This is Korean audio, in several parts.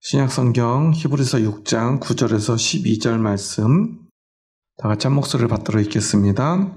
신약성경 히브리서 6장 9절에서 12절 말씀 다 같이 한 목소리를 받들어 읽겠습니다.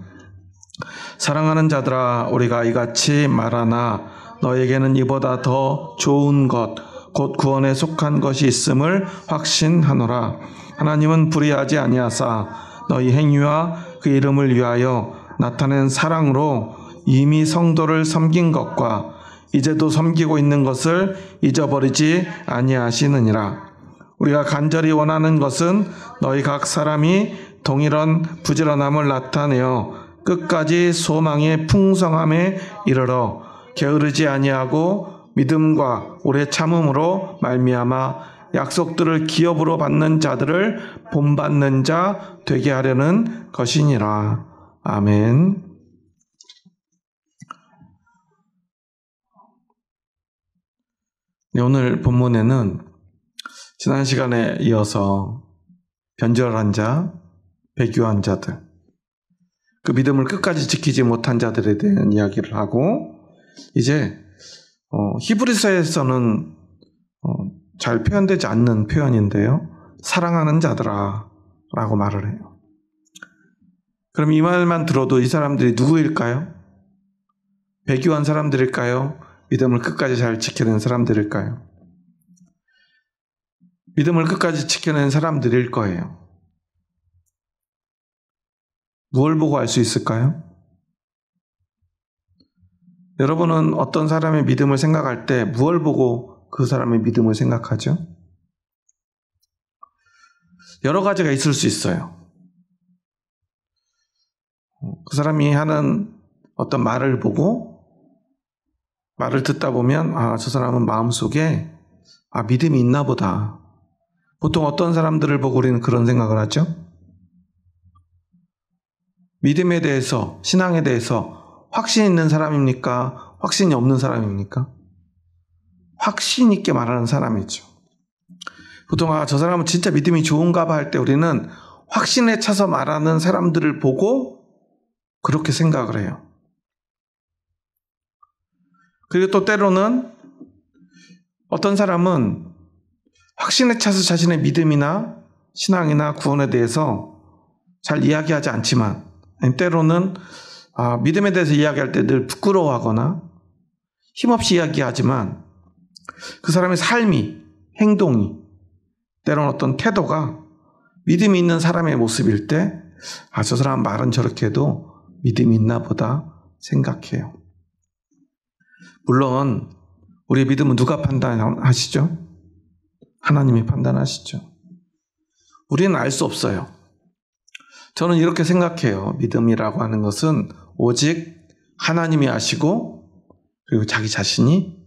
사랑하는 자들아, 우리가 이같이 말하나 너에게는 이보다 더 좋은 것 곧 구원에 속한 것이 있음을 확신하노라. 하나님은 불의하지 아니하사 너희 행위와 그 이름을 위하여 나타낸 사랑으로 이미 성도를 섬긴 것과 이제도 섬기고 있는 것을 잊어버리지 아니하시느니라. 우리가 간절히 원하는 것은 너희 각 사람이 동일한 부지런함을 나타내어 끝까지 소망의 풍성함에 이르러 게으르지 아니하고 믿음과 오래 참음으로 말미암아 약속들을 기업으로 받는 자들을 본받는 자 되게 하려는 것이니라. 아멘. 네, 오늘 본문에는 지난 시간에 이어서 변절한 자, 배교한 자들, 그 믿음을 끝까지 지키지 못한 자들에 대한 이야기를 하고, 이제 히브리서에서는 잘 표현되지 않는 표현인데요, 사랑하는 자들아 라고 말을 해요. 그럼 이 말만 들어도 이 사람들이 누구일까요? 배교한 사람들일까요? 믿음을 끝까지 잘 지켜낸 사람들일까요? 믿음을 끝까지 지켜낸 사람들일 거예요. 무엇을 보고 알 수 있을까요? 여러분은 어떤 사람의 믿음을 생각할 때 무엇을 보고 그 사람의 믿음을 생각하죠? 여러 가지가 있을 수 있어요. 그 사람이 하는 어떤 말을 보고 말을 듣다 보면 저 사람은 마음속에 믿음이 있나 보다. 보통 어떤 사람들을 보고 우리는 그런 생각을 하죠? 믿음에 대해서, 신앙에 대해서 확신 있는 사람입니까? 확신이 없는 사람입니까? 확신 있게 말하는 사람이죠. 보통 저 사람은 진짜 믿음이 좋은가 봐 할 때 우리는 확신에 차서 말하는 사람들을 보고 그렇게 생각을 해요. 그리고 또 때로는 어떤 사람은 확신에 차서 자신의 믿음이나 신앙이나 구원에 대해서 잘 이야기하지 않지만, 때로는 믿음에 대해서 이야기할 때 늘 부끄러워하거나 힘없이 이야기하지만 그 사람의 삶이, 행동이, 때로는 어떤 태도가 믿음이 있는 사람의 모습일 때 저 사람 말은 저렇게 해도 믿음이 있나 보다 생각해요. 물론 우리의 믿음은 누가 판단하시죠? 하나님이 판단하시죠. 우리는 알 수 없어요. 저는 이렇게 생각해요. 믿음이라고 하는 것은 오직 하나님이 아시고 그리고 자기 자신이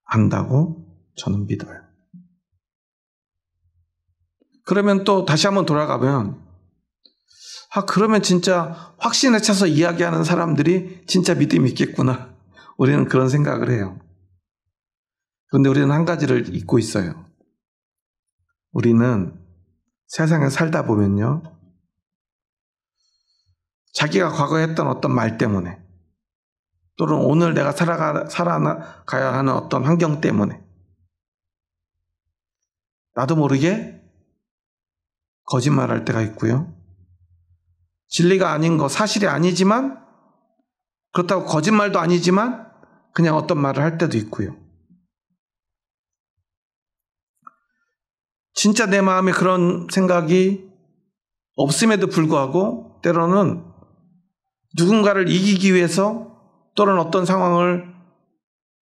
안다고 저는 믿어요. 그러면 또 다시 한번 돌아가면 그러면 진짜 확신에 차서 이야기하는 사람들이 진짜 믿음이 있겠구나. 우리는 그런 생각을 해요. 그런데 우리는 한 가지를 잊고 있어요. 우리는 세상에 살다 보면요, 자기가 과거에 했던 어떤 말 때문에 또는 오늘 내가 살아가야 하는 어떤 환경 때문에 나도 모르게 거짓말할 때가 있고요. 진리가 아닌 거, 사실이 아니지만 그렇다고 거짓말도 아니지만 그냥 어떤 말을 할 때도 있고요. 진짜 내 마음에 그런 생각이 없음에도 불구하고 때로는 누군가를 이기기 위해서 또는 어떤 상황을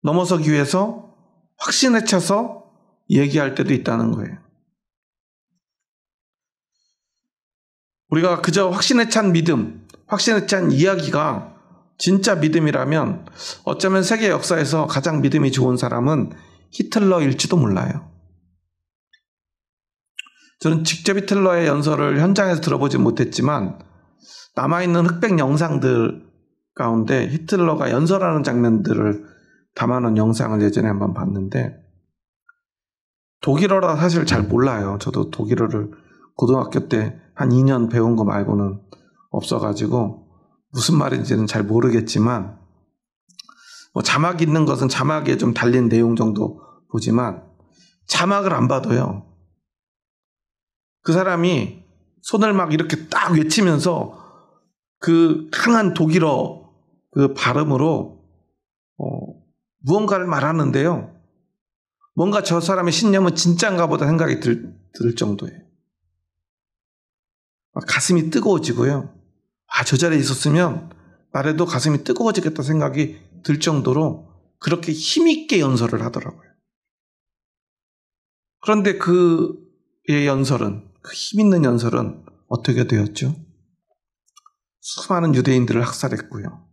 넘어서기 위해서 확신에 차서 얘기할 때도 있다는 거예요. 우리가 그저 확신에 찬 믿음, 확신에 찬 이야기가 진짜 믿음이라면 어쩌면 세계 역사에서 가장 믿음이 좋은 사람은 히틀러일지도 몰라요. 저는 직접 히틀러의 연설을 현장에서 들어보지 못했지만 남아있는 흑백 영상들 가운데 히틀러가 연설하는 장면들을 담아놓은 영상을 예전에 한번 봤는데, 독일어라 사실 잘 몰라요. 저도 독일어를 고등학교 때 한 2년 배운 거 말고는 없어가지고 무슨 말인지는 잘 모르겠지만 자막 있는 것은 자막에 좀 달린 내용 정도 보지만 자막을 안 봐도요. 그 사람이 손을 막 이렇게 딱 외치면서 그 강한 독일어 그 발음으로 무언가를 말하는데요. 뭔가 저 사람의 신념은 진짜인가 보다 생각이 들 정도예요. 가슴이 뜨거워지고요. 저 자리에 있었으면 말해도 가슴이 뜨거워지겠다 생각이 들 정도로 그렇게 힘있게 연설을 하더라고요. 그런데 그의 연설은, 그 힘있는 연설은 어떻게 되었죠? 수많은 유대인들을 학살했고요.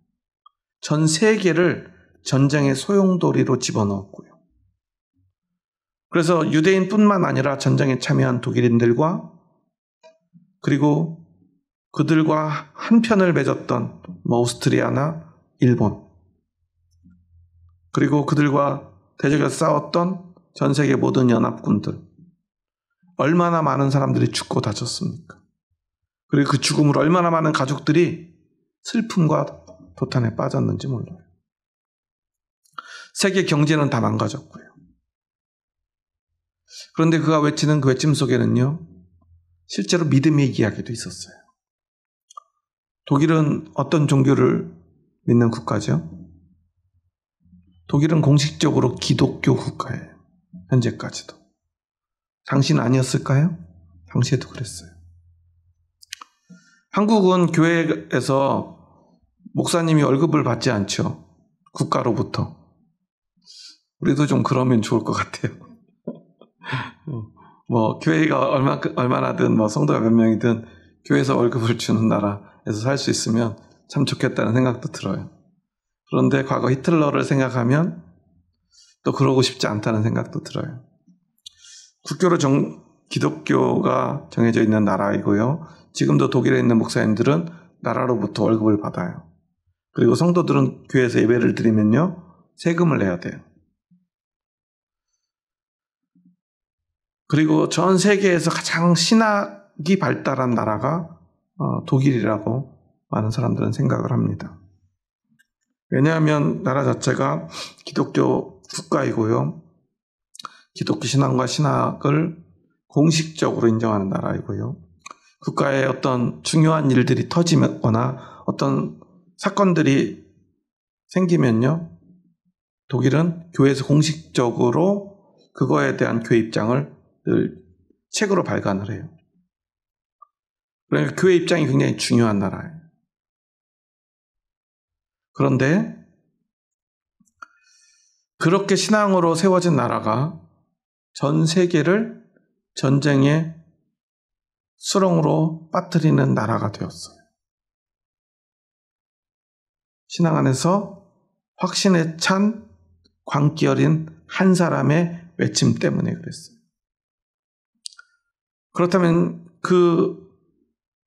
전 세계를 전쟁의 소용돌이로 집어넣었고요. 그래서 유대인뿐만 아니라 전쟁에 참여한 독일인들과 그리고 그들과 한편을 맺었던 오스트리아나 일본, 그리고 그들과 대적에서 싸웠던 전 세계 모든 연합군들, 얼마나 많은 사람들이 죽고 다쳤습니까? 그리고 그 죽음으로 얼마나 많은 가족들이 슬픔과 도탄에 빠졌는지 몰라요. 세계 경제는 다 망가졌고요. 그런데 그가 외치는 그 외침 속에는요, 실제로 믿음의 이야기도 있었어요. 독일은 어떤 종교를 믿는 국가죠? 독일은 공식적으로 기독교 국가예요. 현재까지도. 당시는 아니었을까요? 당시에도 그랬어요. 한국은 교회에서 목사님이 월급을 받지 않죠. 국가로부터. 우리도 좀 그러면 좋을 것 같아요. 교회가 얼마나든 성도가 몇 명이든 교회에서 월급을 주는 나라에서 살 수 있으면 참 좋겠다는 생각도 들어요. 그런데 과거 히틀러를 생각하면 또 그러고 싶지 않다는 생각도 들어요. 국교로 기독교가 정해져 있는 나라이고요. 지금도 독일에 있는 목사님들은 나라로부터 월급을 받아요. 그리고 성도들은 교회에서 예배를 드리면요, 세금을 내야 돼요. 그리고 전 세계에서 가장 신학이 발달한 나라가 독일이라고 많은 사람들은 생각을 합니다. 왜냐하면 나라 자체가 기독교 국가이고요. 기독교 신앙과 신학을 공식적으로 인정하는 나라이고요. 국가에 어떤 중요한 일들이 터지거나 어떤 사건들이 생기면요, 독일은 교회에서 공식적으로 그거에 대한 교회 입장을 늘 책으로 발간을 해요. 그러니까 교회 입장이 굉장히 중요한 나라예요. 그런데 그렇게 신앙으로 세워진 나라가 전 세계를 전쟁의 수렁으로 빠뜨리는 나라가 되었어요. 신앙 안에서 확신에 찬 광기 어린 한 사람의 외침 때문에 그랬어요. 그렇다면 그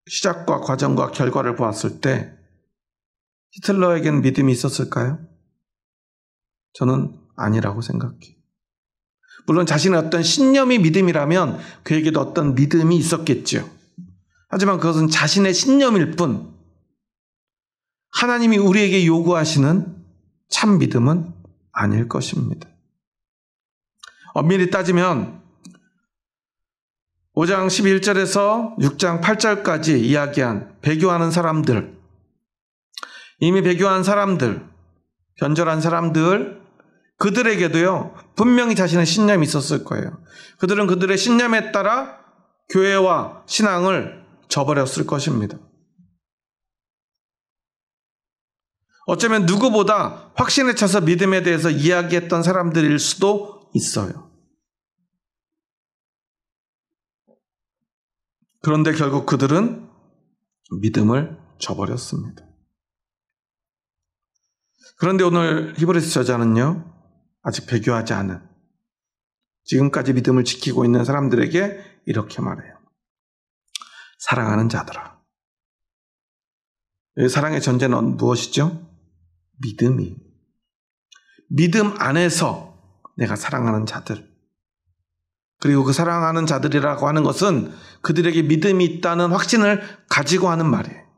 시작과 과정과 결과를 보았을 때 히틀러에게는 믿음이 있었을까요? 저는 아니라고 생각해요. 물론 자신의 어떤 신념이 믿음이라면 그에게도 어떤 믿음이 있었겠죠. 하지만 그것은 자신의 신념일 뿐, 하나님이 우리에게 요구하시는 참 믿음은 아닐 것입니다. 엄밀히 따지면 5장 11절에서 6장 8절까지 이야기한 배교하는 사람들, 이미 배교한 사람들, 변절한 사람들, 그들에게도요, 분명히 자신의 신념이 있었을 거예요. 그들은 그들의 신념에 따라 교회와 신앙을 저버렸을 것입니다. 어쩌면 누구보다 확신에 차서 믿음에 대해서 이야기했던 사람들일 수도 있어요. 그런데 결국 그들은 믿음을 저버렸습니다. 그런데 오늘 히브리서 저자는요, 아직 배교하지 않은, 지금까지 믿음을 지키고 있는 사람들에게 이렇게 말해요. 사랑하는 자들아. 사랑의 전제는 무엇이죠? 믿음이. 믿음 안에서 내가 사랑하는 자들, 그리고 그 사랑하는 자들이라고 하는 것은 그들에게 믿음이 있다는 확신을 가지고 하는 말이에요.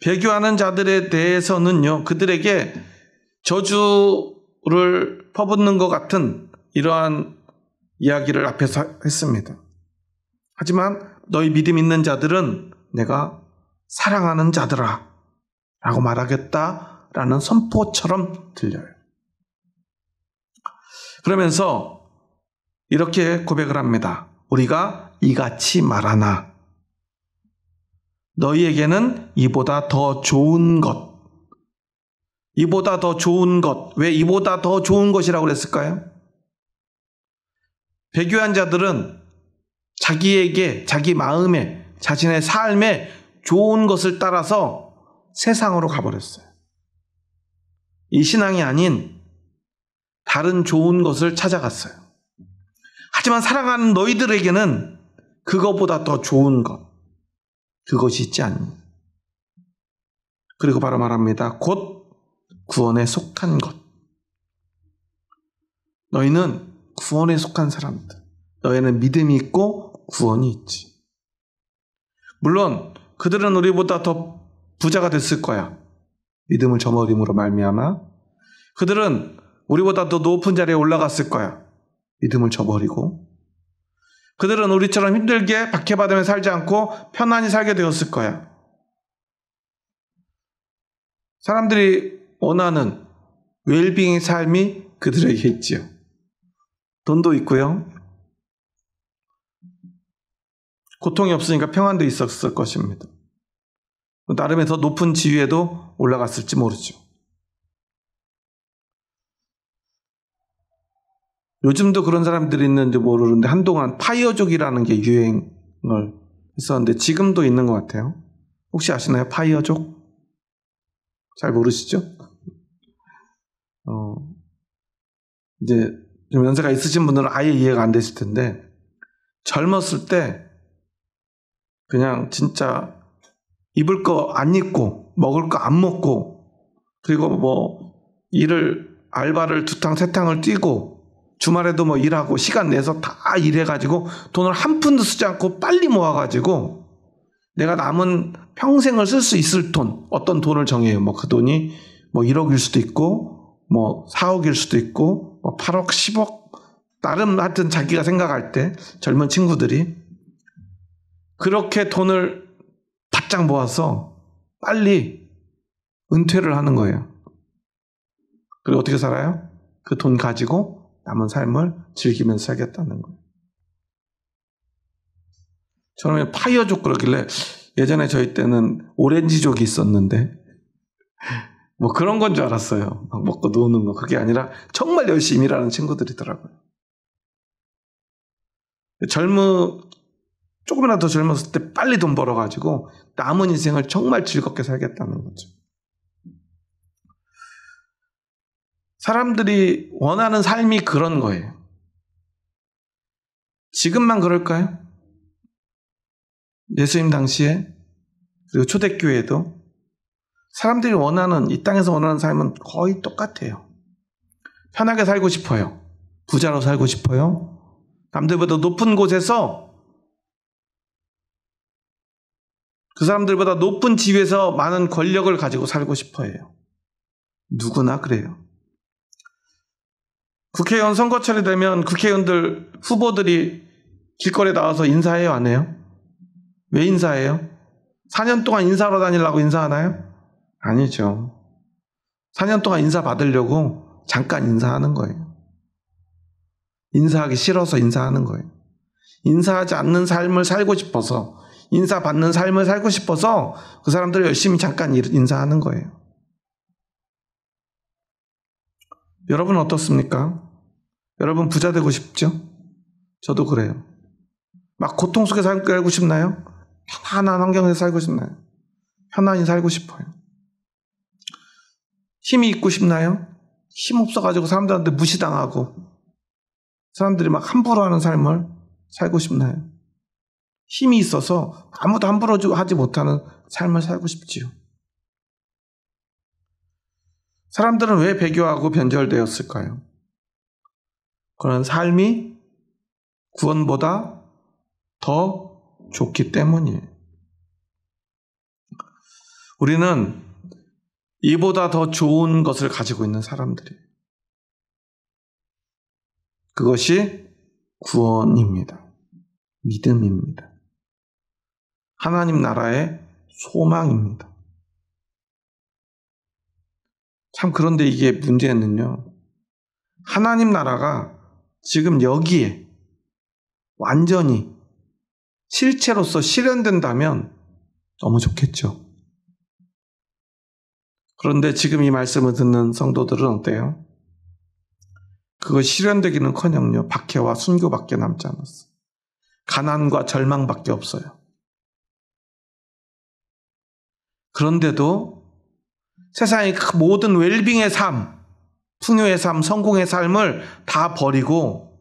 배교하는 자들에 대해서는요, 그들에게 저주 퍼붓는 것 같은 이러한 이야기를 앞에서 했습니다. 하지만 너희 믿음 있는 자들은 내가 사랑하는 자들아 라고 말하겠다라는 선포처럼 들려요. 그러면서 이렇게 고백을 합니다. 우리가 이같이 말하나 너희에게는 이보다 더 좋은 것. 이보다 더 좋은 것. 왜 이보다 더 좋은 것이라고 그랬을까요? 배교한 자들은 자기에게, 자기 마음에, 자신의 삶에 좋은 것을 따라서 세상으로 가버렸어요. 이 신앙이 아닌 다른 좋은 것을 찾아갔어요. 하지만 사랑하는 너희들에게는 그것보다 더 좋은 것, 그것이 있지 않니? 그리고 바로 말합니다. 곧 구원에 속한 것. 너희는 구원에 속한 사람들. 너희는 믿음이 있고 구원이 있지. 물론 그들은 우리보다 더 부자가 됐을 거야. 믿음을 저버림으로 말미암아. 그들은 우리보다 더 높은 자리에 올라갔을 거야. 믿음을 저버리고. 그들은 우리처럼 힘들게 박해받으며 살지 않고 편안히 살게 되었을 거야. 사람들이 원하는 웰빙의 삶이 그들에게 있지요. 돈도 있고요. 고통이 없으니까 평안도 있었을 것입니다. 나름의 더 높은 지위에도 올라갔을지 모르죠. 요즘도 그런 사람들이 있는지 모르는데 한동안 파이어족이라는 게 유행을 했었는데 지금도 있는 것 같아요. 혹시 아시나요? 파이어족? 잘 모르시죠? 이제 좀 연세가 있으신 분들은 아예 이해가 안 되실 텐데 젊었을 때 그냥 진짜 입을 거 안 입고 먹을 거 안 먹고 그리고 뭐 알바를 2탕 3탕을 뛰고 주말에도 뭐 일하고 시간 내서 다 일해가지고 돈을 한 푼도 쓰지 않고 빨리 모아가지고 내가 남은 평생을 쓸 수 있을 돈, 어떤 돈을 정해요. 뭐 그 돈이 뭐 1억일 수도 있고 뭐 4억일 수도 있고 뭐 8억, 10억 나름 하여튼 자기가 생각할 때 젊은 친구들이 그렇게 돈을 바짝 모아서 빨리 은퇴를 하는 거예요. 그리고 어떻게 살아요? 그 돈 가지고 남은 삶을 즐기면서 살겠다는 거예요. 저는 파이어족 그러길래 예전에 저희 때는 오렌지족이 있었는데 뭐 그런 건 줄 알았어요. 막 먹고 노는 거. 그게 아니라 정말 열심히 일하는 친구들이더라고요. 조금이라도 더 젊었을 때 빨리 돈 벌어가지고 남은 인생을 정말 즐겁게 살겠다는 거죠. 사람들이 원하는 삶이 그런 거예요. 지금만 그럴까요? 예수님 당시에 그리고 초대교회도 사람들이 원하는 이 땅에서 원하는 삶은 거의 똑같아요. 편하게 살고 싶어요. 부자로 살고 싶어요. 남들보다 높은 곳에서 그 사람들보다 높은 지위에서 많은 권력을 가지고 살고 싶어해요. 누구나 그래요. 국회의원 선거철이 되면 국회의원들 후보들이 길거리에 나와서 인사해요, 안 해요? 왜 인사해요? 4년 동안 인사하러 다니려고 인사하나요? 아니죠. 4년 동안 인사 받으려고 잠깐 인사하는 거예요. 인사하기 싫어서 인사하는 거예요. 인사하지 않는 삶을 살고 싶어서, 인사받는 삶을 살고 싶어서 그 사람들 열심히 잠깐 인사하는 거예요. 여러분 어떻습니까? 여러분 부자 되고 싶죠? 저도 그래요. 막 고통 속에 살고 싶나요? 편안한 환경에서 살고 싶나요? 편안히 살고 싶어요. 힘이 있고 싶나요? 힘 없어가지고 사람들한테 무시당하고 사람들이 막 함부로 하는 삶을 살고 싶나요? 힘이 있어서 아무도 함부로 하지 못하는 삶을 살고 싶지요. 사람들은 왜 배교하고 변절되었을까요? 그런 삶이 구원보다 더 좋기 때문이에요. 우리는 이보다 더 좋은 것을 가지고 있는 사람들이에요. 그것이 구원입니다. 믿음입니다. 하나님 나라의 소망입니다. 참 그런데 이게 문제는요. 하나님 나라가 지금 여기에 완전히 실체로서 실현된다면 너무 좋겠죠. 그런데 지금 이 말씀을 듣는 성도들은 어때요? 그거 실현되기는커녕요. 박해와 순교밖에 남지 않았어요. 가난과 절망밖에 없어요. 그런데도 세상의 모든 웰빙의 삶, 풍요의 삶, 성공의 삶을 다 버리고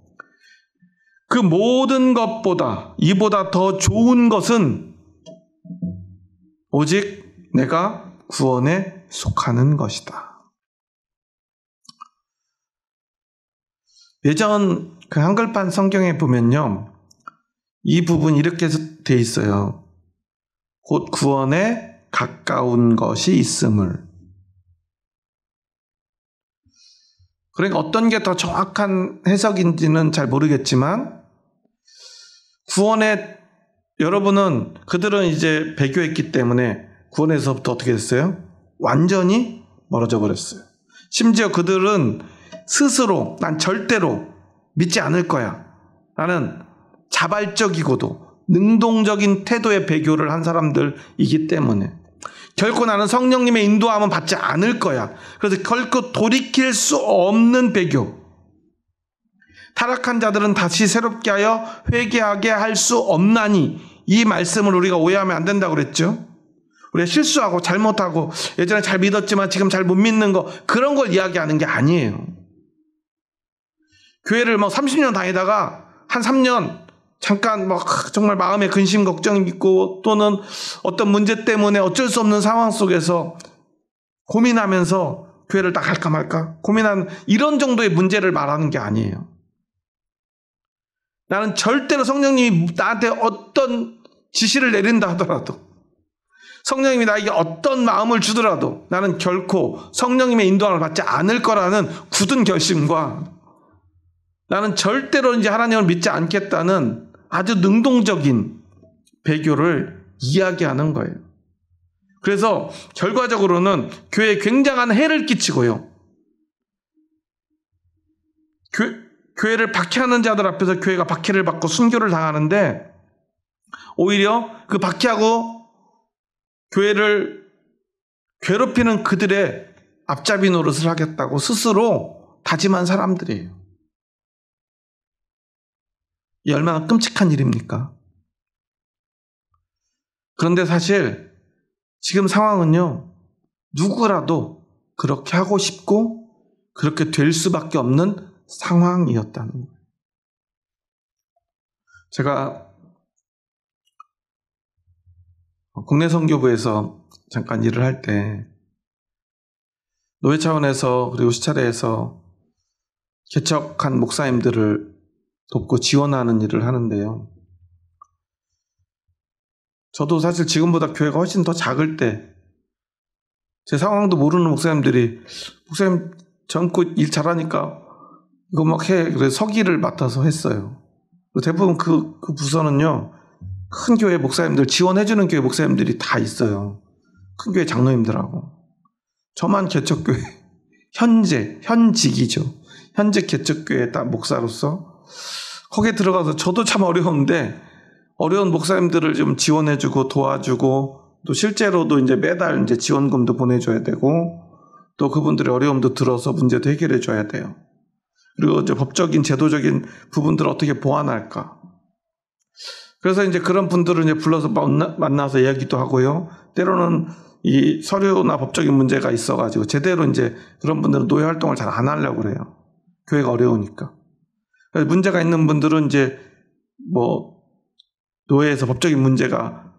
그 모든 것보다 이보다 더 좋은 것은 오직 내가 구원에 속하는 것이다. 예전 그 한글판 성경에 보면요. 이 부분 이렇게 돼 있어요. 곧 구원에 가까운 것이 있음을. 그러니까 어떤 게 더 정확한 해석인지는 잘 모르겠지만 구원에 여러분은 그들은 이제 배교했기 때문에 구원에서부터 어떻게 됐어요? 완전히 멀어져 버렸어요. 심지어 그들은 스스로 난 절대로 믿지 않을 거야. 나는 자발적이고도 능동적인 태도의 배교를 한 사람들이기 때문에 결코 나는 성령님의 인도함은 받지 않을 거야. 그래서 결코 돌이킬 수 없는 배교. 타락한 자들은 다시 새롭게 하여 회개하게 할 수 없나니 이 말씀을 우리가 오해하면 안 된다고 그랬죠. 우리가 실수하고 잘못하고 예전에 잘 믿었지만 지금 잘 못 믿는 거 그런 걸 이야기하는 게 아니에요. 교회를 30년 다니다가 한 3년 잠깐 정말 마음에 근심 걱정이 있고 또는 어떤 문제 때문에 어쩔 수 없는 상황 속에서 고민하면서 교회를 딱 갈까 말까 고민하는 이런 정도의 문제를 말하는 게 아니에요. 나는 절대로 성령님이 나한테 어떤 지시를 내린다 하더라도 성령님이 나에게 어떤 마음을 주더라도 나는 결코 성령님의 인도함을 받지 않을 거라는 굳은 결심과 나는 절대로 이제 하나님을 믿지 않겠다는 아주 능동적인 배교를 이야기하는 거예요. 그래서 결과적으로는 교회에 굉장한 해를 끼치고요. 교회를 박해하는 자들 앞에서 교회가 박해를 받고 순교를 당하는데 오히려 그 박해하고 교회를 괴롭히는 그들의 앞잡이 노릇을 하겠다고 스스로 다짐한 사람들이에요. 이 얼마나 끔찍한 일입니까? 그런데 사실 지금 상황은요. 누구라도 그렇게 하고 싶고 그렇게 될 수밖에 없는 상황이었다는 거예요. 제가 국내 선교부에서 잠깐 일을 할 때 노회 차원에서 그리고 시차례에서 개척한 목사님들을 돕고 지원하는 일을 하는데요. 저도 사실 지금보다 교회가 훨씬 더 작을 때 제 상황도 모르는 목사님들이 목사님 젊고 일 잘하니까 이거 막 해. 그래서 서기를 맡아서 했어요. 대부분 그 부서는요. 큰 교회 목사님들 지원해주는 교회 목사님들이 다 있어요. 큰 교회 장로님들하고. 저만 개척교회 현직이죠. 현직 개척교회 딱 목사로서 거기에 들어가서 저도 참 어려운데 어려운 목사님들을 좀 지원해주고 도와주고 또 실제로도 이제 매달 이제 지원금도 보내줘야 되고 또 그분들의 어려움도 들어서 문제도 해결해줘야 돼요. 그리고 이제 법적인 제도적인 부분들을 어떻게 보완할까. 그래서 이제 그런 분들을 이제 불러서 만나서 이야기도 하고요. 때로는 이 서류나 법적인 문제가 있어가지고 제대로 이제 그런 분들은 노예 활동을 잘 안 하려고 그래요. 교회가 어려우니까. 그래서 문제가 있는 분들은 이제 노예에서 법적인 문제가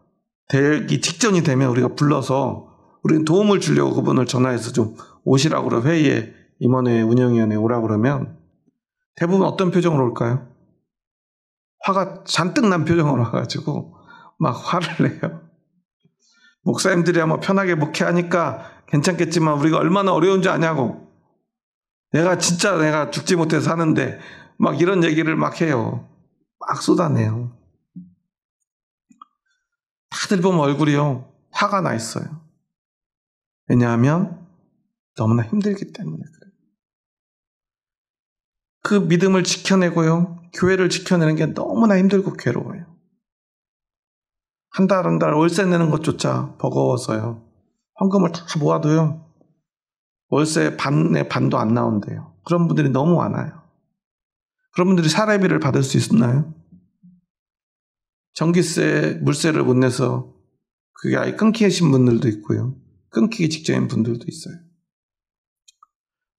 되기 직전이 되면 우리가 불러서 우리는 도움을 주려고 그분을 전화해서 좀 오시라고 그러 회의에 임원회 운영위원회에 오라고 그러면 대부분 어떤 표정으로 올까요? 화가 잔뜩 난 표정으로 와가지고 막 화를 내요. 목사님들이야 편하게 목회하니까 괜찮겠지만 우리가 얼마나 어려운지 아냐고. 내가 죽지 못해서 사는데 막 이런 얘기를 막 해요. 막 쏟아내요. 다들 보면 얼굴이요. 화가 나 있어요. 왜냐하면 너무나 힘들기 때문에 그래요. 그 믿음을 지켜내고요. 교회를 지켜내는 게 너무나 힘들고 괴로워요. 한 달 한 달 월세 내는 것조차 버거워서요. 헌금을 다 모아도요. 월세 반의 반도 안 나온대요. 그런 분들이 너무 많아요. 그런 분들이 사례비를 받을 수 있나요? 전기세, 물세를 못 내서 그게 아예 끊기신 분들도 있고요. 끊기기 직전인 분들도 있어요.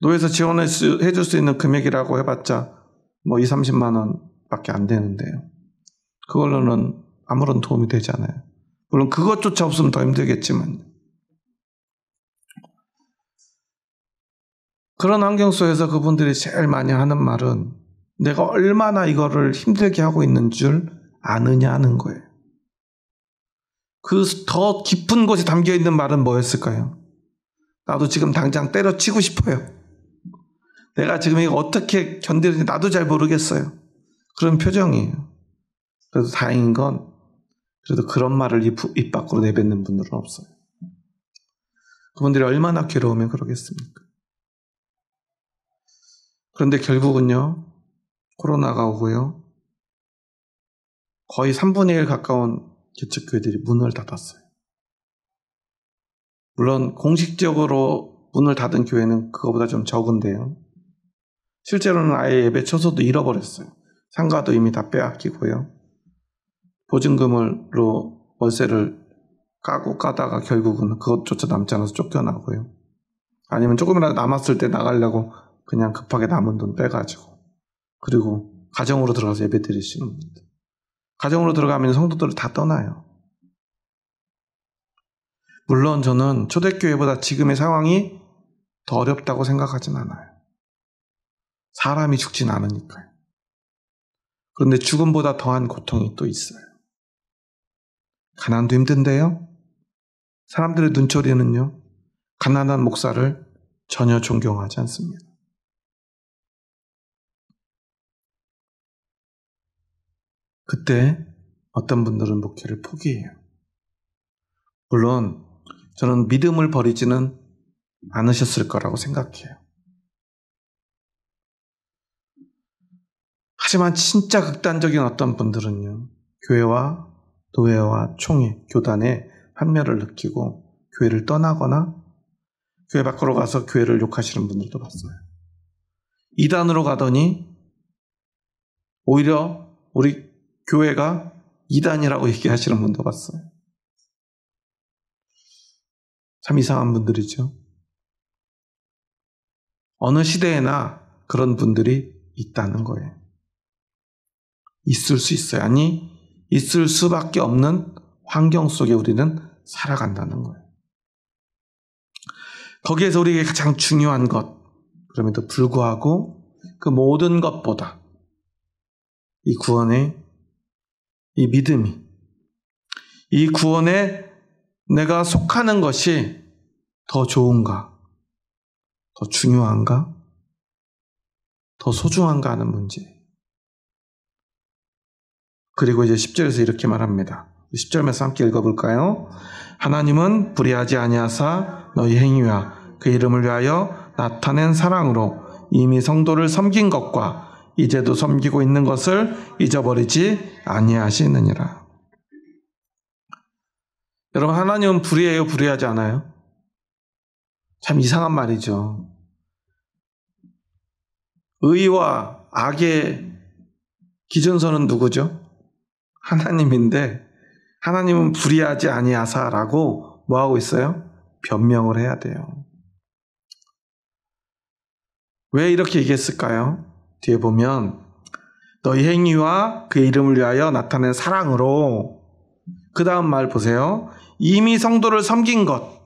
노회에서 지원해줄 수 있는 금액이라고 해봤자 뭐 2, 30만 원 밖에 안 되는데요. 그걸로는 아무런 도움이 되지 않아요. 물론 그것조차 없으면 더 힘들겠지만. 그런 환경 속에서 그분들이 제일 많이 하는 말은 내가 얼마나 이거를 힘들게 하고 있는 줄 아느냐 하는 거예요. 그 더 깊은 곳에 담겨있는 말은 뭐였을까요? 나도 지금 당장 때려치고 싶어요. 내가 지금 이거 어떻게 견디는지 나도 잘 모르겠어요. 그런 표정이에요. 그래도 다행인 건 그래도 그런 말을 입 밖으로 내뱉는 분들은 없어요. 그분들이 얼마나 괴로우면 그러겠습니까? 그런데 결국은요. 코로나가 오고요. 거의 3분의 1 가까운 개척교회들이 문을 닫았어요. 물론 공식적으로 문을 닫은 교회는 그거보다 좀 적은데요. 실제로는 아예 예배 처소도 잃어버렸어요. 상가도 이미 다 빼앗기고요. 보증금으로 월세를 까다가 결국은 그것조차 남지 않아서 쫓겨나고요. 아니면 조금이라도 남았을 때 나가려고 그냥 급하게 남은 돈 빼가지고 그리고 가정으로 들어가서 예배 드리시는 분들. 가정으로 들어가면 성도들을 다 떠나요. 물론 저는 초대교회보다 지금의 상황이 더 어렵다고 생각하진 않아요. 사람이 죽진 않으니까요. 그런데 죽음보다 더한 고통이 또 있어요. 가난도 힘든데요. 사람들의 눈초리는요. 가난한 목사를 전혀 존경하지 않습니다. 그때 어떤 분들은 목회를 포기해요. 물론 저는 믿음을 버리지는 않으셨을 거라고 생각해요. 하지만 진짜 극단적인 어떤 분들은요. 교회와 노회와 총회, 교단의 한멸을 느끼고 교회를 떠나거나 교회 밖으로 가서 교회를 욕하시는 분들도 봤어요. 이단으로 가더니 오히려 우리 교회가 이단이라고 얘기하시는 분도 봤어요. 참 이상한 분들이죠. 어느 시대에나 그런 분들이 있다는 거예요. 있을 수 있어요. 아니, 있을 수밖에 없는 환경 속에 우리는 살아간다는 거예요. 거기에서 우리에게 가장 중요한 것, 그럼에도 불구하고 그 모든 것보다 이 구원의 이 믿음이, 이 구원에 내가 속하는 것이 더 좋은가, 더 중요한가, 더 소중한가 하는 문제. 그리고 이제 10절에서 이렇게 말합니다. 10절에서 함께 읽어볼까요? 하나님은 불의하지 아니하사 너희 행위와 그 이름을 위하여 나타낸 사랑으로 이미 성도를 섬긴 것과 이제도 섬기고 있는 것을 잊어버리지 아니하시느니라. 여러분, 하나님은 불의해요? 불의하지 않아요? 참 이상한 말이죠. 의와 악의 기준선은 누구죠? 하나님인데 하나님은 불의하지 아니하사라고 뭐하고 있어요? 변명을 해야 돼요. 왜 이렇게 얘기했을까요? 뒤에 보면 너희 행위와 그 이름을 위하여 나타낸 사랑으로, 그 다음 말 보세요. 이미 성도를 섬긴 것,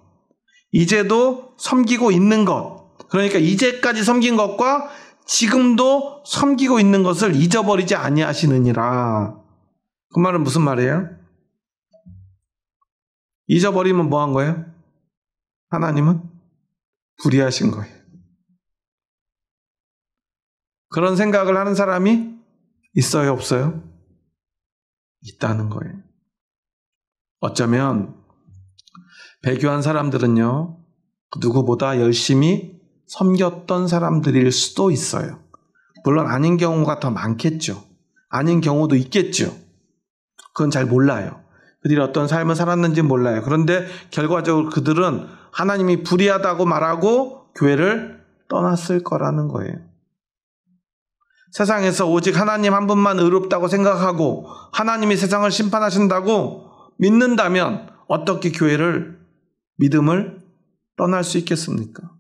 이제도 섬기고 있는 것. 그러니까 이제까지 섬긴 것과 지금도 섬기고 있는 것을 잊어버리지 아니하시느니라. 그 말은 무슨 말이에요? 잊어버리면 뭐 한 거예요? 하나님은 불의하신 거예요. 그런 생각을 하는 사람이 있어요, 없어요? 있다는 거예요. 어쩌면 배교한 사람들은요, 누구보다 열심히 섬겼던 사람들일 수도 있어요. 물론 아닌 경우가 더 많겠죠. 아닌 경우도 있겠죠. 그건 잘 몰라요. 그들이 어떤 삶을 살았는지 몰라요. 그런데 결과적으로 그들은 하나님이 불의하다고 말하고 교회를 떠났을 거라는 거예요. 세상에서 오직 하나님 한 분만 의롭다고 생각하고 하나님이 세상을 심판하신다고 믿는다면 어떻게 교회를, 믿음을 떠날 수 있겠습니까?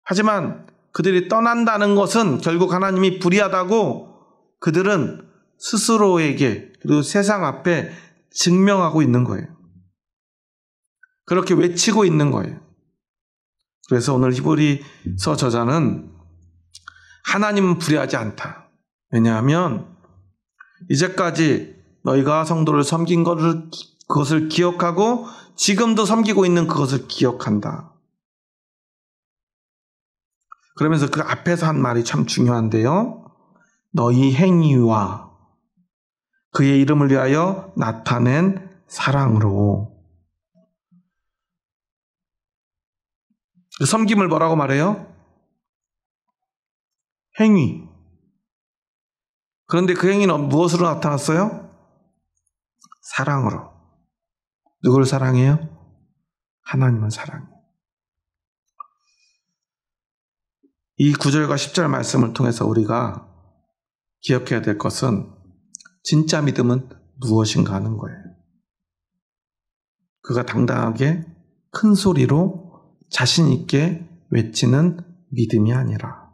하지만 그들이 떠난다는 것은 결국 하나님이 불의하다고 그들은 스스로에게 그리고 세상 앞에 증명하고 있는 거예요. 그렇게 외치고 있는 거예요. 그래서 오늘 히브리서 저자는 하나님은 불의하지 않다. 왜냐하면 이제까지 너희가 성도를 섬긴 그것을 기억하고 지금도 섬기고 있는 그것을 기억한다. 그러면서 그 앞에서 한 말이 참 중요한데요. 너희 행위와 그의 이름을 위하여 나타낸 사랑으로. 그 섬김을 뭐라고 말해요? 행위. 그런데 그 행위는 무엇으로 나타났어요? 사랑으로. 누구를 사랑해요? 하나님을 사랑해요. 이 9절과 10절 말씀을 통해서 우리가 기억해야 될 것은 진짜 믿음은 무엇인가 하는 거예요. 그가 당당하게 큰 소리로 자신 있게 외치는 믿음이 아니라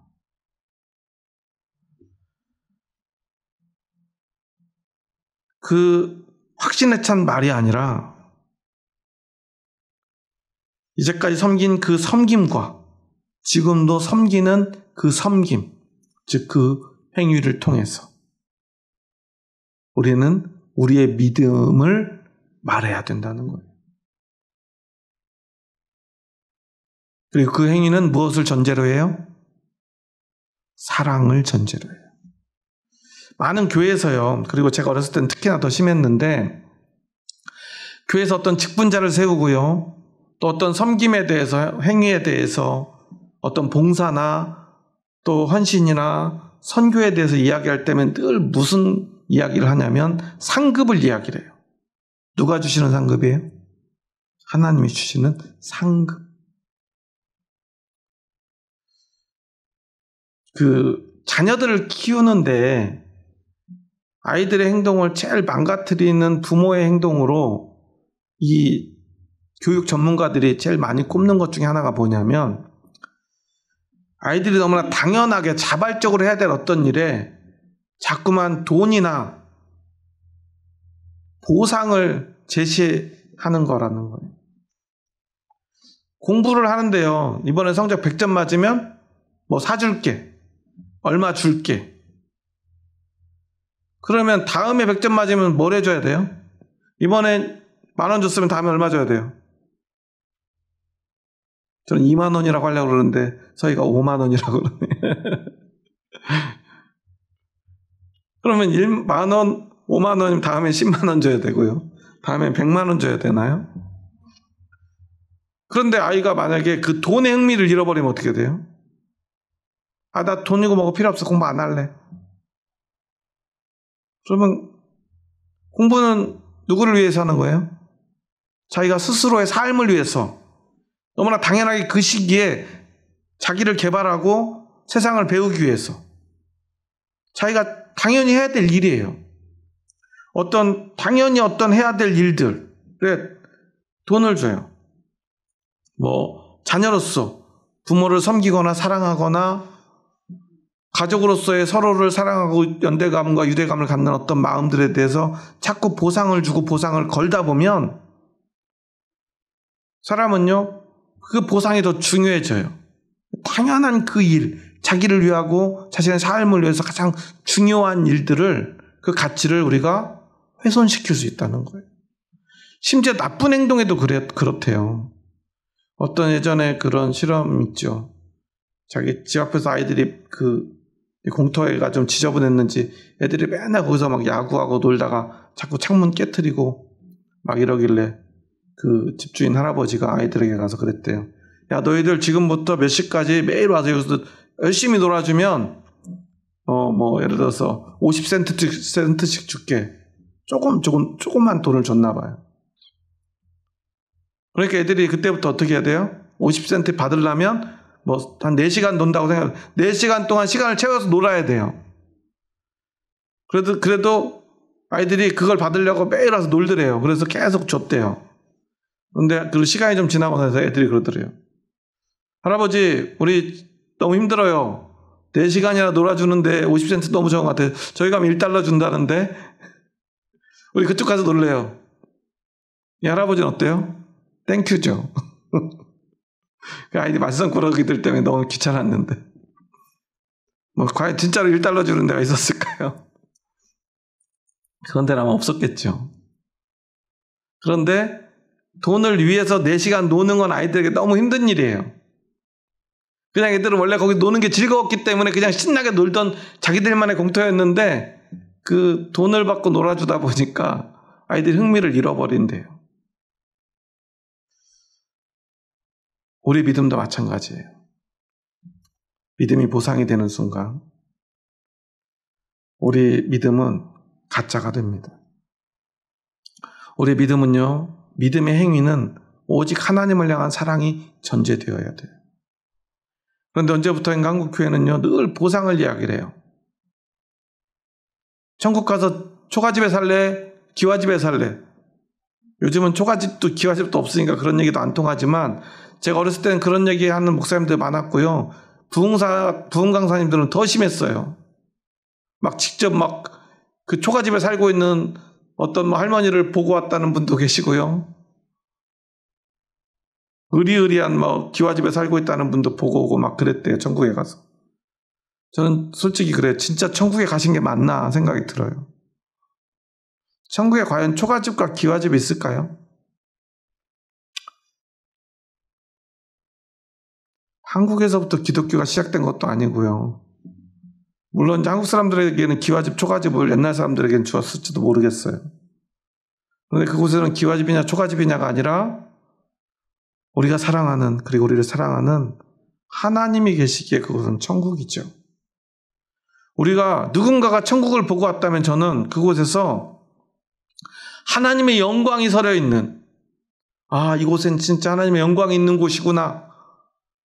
그 확신에 찬 말이 아니라 이제까지 섬긴 그 섬김과 지금도 섬기는 그 섬김, 즉 그 행위를 통해서 우리는 우리의 믿음을 말해야 된다는 거예요. 그리고 그 행위는 무엇을 전제로 해요? 사랑을 전제로 해요. 많은 교회에서요, 그리고 제가 어렸을 때는 특히나 더 심했는데, 교회에서 어떤 직분자를 세우고요, 또 어떤 섬김에 대해서, 행위에 대해서, 어떤 봉사나 또 헌신이나 선교에 대해서 이야기할 때면 늘 무슨 이야기를 하냐면 상급을 이야기를 해요. 누가 주시는 상급이에요? 하나님이 주시는 상급. 그 자녀들을 키우는데 아이들의 행동을 제일 망가뜨리는 부모의 행동으로 이 교육 전문가들이 제일 많이 꼽는 것 중에 하나가 뭐냐면 아이들이 너무나 당연하게 자발적으로 해야 될 어떤 일에 자꾸만 돈이나 보상을 제시하는 거라는 거예요. 공부를 하는데요. 이번에 성적 100점 맞으면 뭐 사줄게. 얼마 줄게. 그러면 다음에 100점 맞으면 뭘 해줘야 돼요? 이번에 10,000원 줬으면 다음에 얼마 줘야 돼요? 저는 2만 원이라고 하려고 그러는데 저희가 5만 원이라고 그러네요. 그러면 1만 원, 5만 원이면 다음에 10만 원 줘야 되고요. 다음에 100만 원 줘야 되나요? 그런데 아이가 만약에 그 돈의 흥미를 잃어버리면 어떻게 돼요? 아, 나 돈이고 뭐고 필요 없어. 공부 안 할래. 그러면 공부는 누구를 위해서 하는 거예요? 자기가 스스로의 삶을 위해서 너무나 당연하게 그 시기에 자기를 개발하고 세상을 배우기 위해서 자기가 당연히 해야 될 일이에요. 당연히 어떤 해야 될 일들에 돈을 줘요. 뭐 자녀로서 부모를 섬기거나 사랑하거나 가족으로서의 서로를 사랑하고 연대감과 유대감을 갖는 어떤 마음들에 대해서 자꾸 보상을 주고 보상을 걸다 보면 사람은요, 그 보상이 더 중요해져요. 당연한 그 일, 자기를 위하고 자신의 삶을 위해서 가장 중요한 일들을, 그 가치를 우리가 훼손시킬 수 있다는 거예요. 심지어 나쁜 행동에도 그렇대요. 어떤 예전에 그런 실험 있죠. 자기 집 앞에서 아이들이 그 공터회가 좀 지저분했는지 애들이 맨날 거기서 막 야구하고 놀다가 자꾸 창문 깨트리고 막 이러길래 그 집주인 할아버지가 아이들에게 가서 그랬대요. 야, 너희들 지금부터 몇 시까지 매일 와서 여기서 열심히 놀아주면 뭐 예를 들어서 50센트씩 줄게. 조금만 돈을 줬나 봐요. 그러니까 애들이 그때부터 어떻게 해야 돼요? 50센트 받으려면 뭐 한 4시간 논다고 생각해요. 4시간 동안 시간을 채워서 놀아야 돼요. 그래도 아이들이 그걸 받으려고 매일 와서 놀더래요. 그래서 계속 줬대요. 그런데 그 시간이 좀 지나고 나서 애들이 그러더래요. 할아버지, 우리 너무 힘들어요. 4시간이나 놀아주는데 50센트 너무 적은 것 같아요. 저희 가면 $1 준다는데 우리 그쪽 가서 놀래요. 이 할아버지는 어때요? 땡큐죠. 그 아이들이 말썽꾸러기들 때문에 너무 귀찮았는데 뭐 과연 진짜로 $1 주는 데가 있었을까요? 그런 데는 아마 없었겠죠. 그런데 돈을 위해서 4시간 노는 건 아이들에게 너무 힘든 일이에요. 그냥 애들은 원래 거기 노는 게 즐거웠기 때문에 그냥 신나게 놀던 자기들만의 공터였는데 그 돈을 받고 놀아주다 보니까 아이들이 흥미를 잃어버린대요. 우리 믿음도 마찬가지예요. 믿음이 보상이 되는 순간 우리 믿음은 가짜가 됩니다. 우리 믿음은요, 믿음의 행위는 오직 하나님을 향한 사랑이 전제되어야 돼요. 그런데 언제부터인가 한국교회는요, 늘 보상을 이야기를 해요. 천국 가서 초가집에 살래? 기와집에 살래? 요즘은 초가집도 기와집도 없으니까 그런 얘기도 안 통하지만 제가 어렸을 때는 그런 얘기하는 목사님들 많았고요. 부흥 강사님들은 더 심했어요. 막 직접 막 그 초가집에 살고 있는 어떤 할머니를 보고 왔다는 분도 계시고요. 의리의리한 뭐 기와집에 살고 있다는 분도 보고 오고 막 그랬대요. 천국에 가서. 저는 솔직히 그래요. 진짜 천국에 가신 게 맞나 생각이 들어요. 천국에 과연 초가집과 기와집이 있을까요? 한국에서부터 기독교가 시작된 것도 아니고요. 물론 이제 한국 사람들에게는 기와집, 초가집을 옛날 사람들에게는 주었을지도 모르겠어요. 그런데 그곳에는 기와집이냐 초가집이냐가 아니라 우리가 사랑하는, 그리고 우리를 사랑하는 하나님이 계시기에 그곳은 천국이죠. 우리가 누군가가 천국을 보고 왔다면 저는 그곳에서 하나님의 영광이 서려 있는, 이곳엔 진짜 하나님의 영광이 있는 곳이구나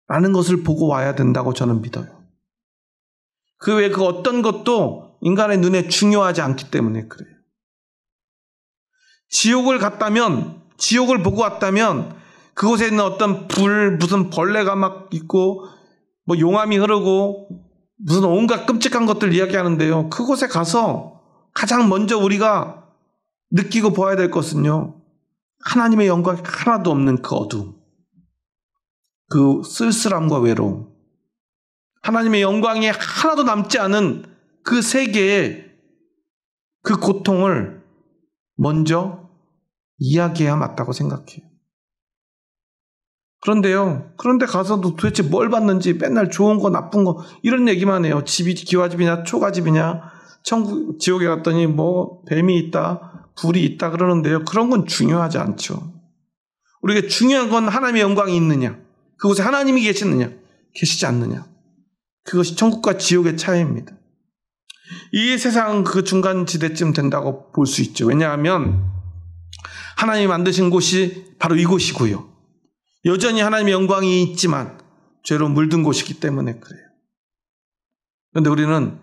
라는 것을 보고 와야 된다고 저는 믿어요. 그 외에 그 어떤 것도 인간의 눈에 중요하지 않기 때문에 그래요. 지옥을 보고 왔다면 그곳에 있는 어떤 무슨 벌레가 막 있고 뭐 용암이 흐르고 무슨 온갖 끔찍한 것들 이야기하는데요. 그곳에 가서 가장 먼저 우리가 느끼고 보아야 될 것은요, 하나님의 영광이 하나도 없는 그 어두움, 그 쓸쓸함과 외로움, 하나님의 영광이 하나도 남지 않은 그 세계의 그 고통을 먼저 이야기해야 맞다고 생각해요. 그런데 가서도 도대체 뭘 받는지 맨날 좋은 거 나쁜 거 이런 얘기만 해요. 집이 기와집이냐 초가집이냐, 지옥에 갔더니 뭐 뱀이 있다 불이 있다 그러는데요. 그런 건 중요하지 않죠. 우리에게 중요한 건 하나님의 영광이 있느냐, 그곳에 하나님이 계시느냐 계시지 않느냐, 그것이 천국과 지옥의 차이입니다. 이 세상은 그 중간지대쯤 된다고 볼 수 있죠. 왜냐하면 하나님이 만드신 곳이 바로 이곳이고요. 여전히 하나님의 영광이 있지만 죄로 물든 곳이기 때문에 그래요. 그런데 우리는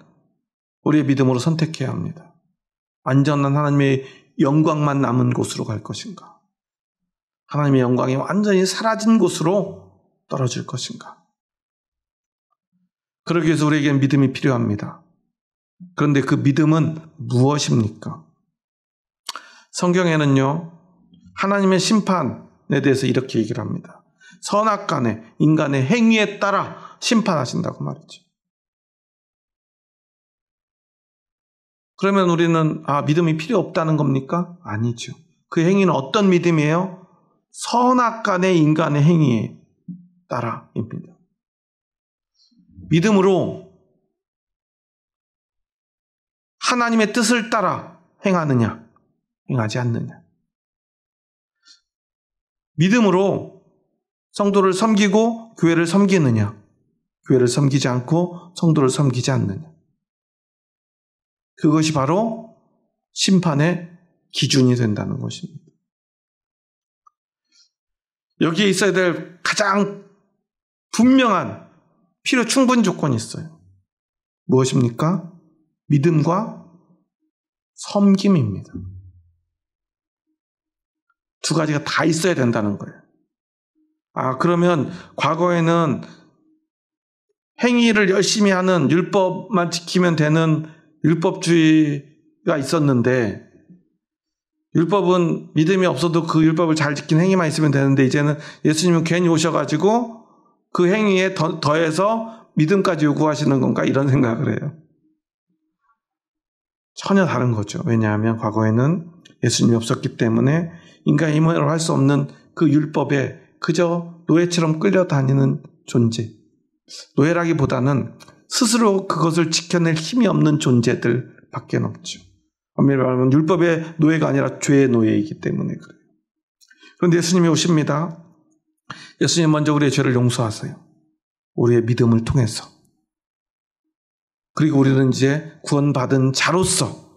우리의 믿음으로 선택해야 합니다. 완전한 하나님의 영광만 남은 곳으로 갈 것인가, 하나님의 영광이 완전히 사라진 곳으로 떨어질 것인가. 그러기 위해서 우리에게는 믿음이 필요합니다. 그런데 그 믿음은 무엇입니까? 성경에는요, 하나님의 심판에 대해서 이렇게 얘기를 합니다. 선악간에 인간의 행위에 따라 심판하신다고 말이죠. 그러면 우리는 믿음이 필요 없다는 겁니까? 아니죠. 그 행위는 어떤 믿음이에요? 선악간의 인간의 행위에 따라입니다. 믿음으로 하나님의 뜻을 따라 행하느냐, 행하지 않느냐. 믿음으로 성도를 섬기고 교회를 섬기느냐, 교회를 섬기지 않고 성도를 섬기지 않느냐. 그것이 바로 심판의 기준이 된다는 것입니다. 여기에 있어야 될 가장 분명한 필요 충분 조건이 있어요. 무엇입니까? 믿음과 섬김입니다. 두 가지가 다 있어야 된다는 거예요. 그러면 과거에는 행위를 열심히 하는 율법만 지키면 되는 율법주의가 있었는데, 율법은 믿음이 없어도 그 율법을 잘 지키는 행위만 있으면 되는데, 이제는 예수님은 괜히 오셔가지고 그 행위에 더해서 믿음까지 요구하시는 건가, 이런 생각을 해요. 전혀 다른 거죠. 왜냐하면 과거에는 예수님이 없었기 때문에 인간의 힘으로 할 수 없는 그 율법에 그저 노예처럼 끌려다니는 존재, 노예라기보다는 스스로 그것을 지켜낼 힘이 없는 존재들 밖에 없죠. 엄밀히 말하면 율법의 노예가 아니라 죄의 노예이기 때문에 그래요. 그런데 예수님이 오십니다. 예수님 먼저 우리의 죄를 용서하세요. 우리의 믿음을 통해서. 그리고 우리는 이제 구원받은 자로서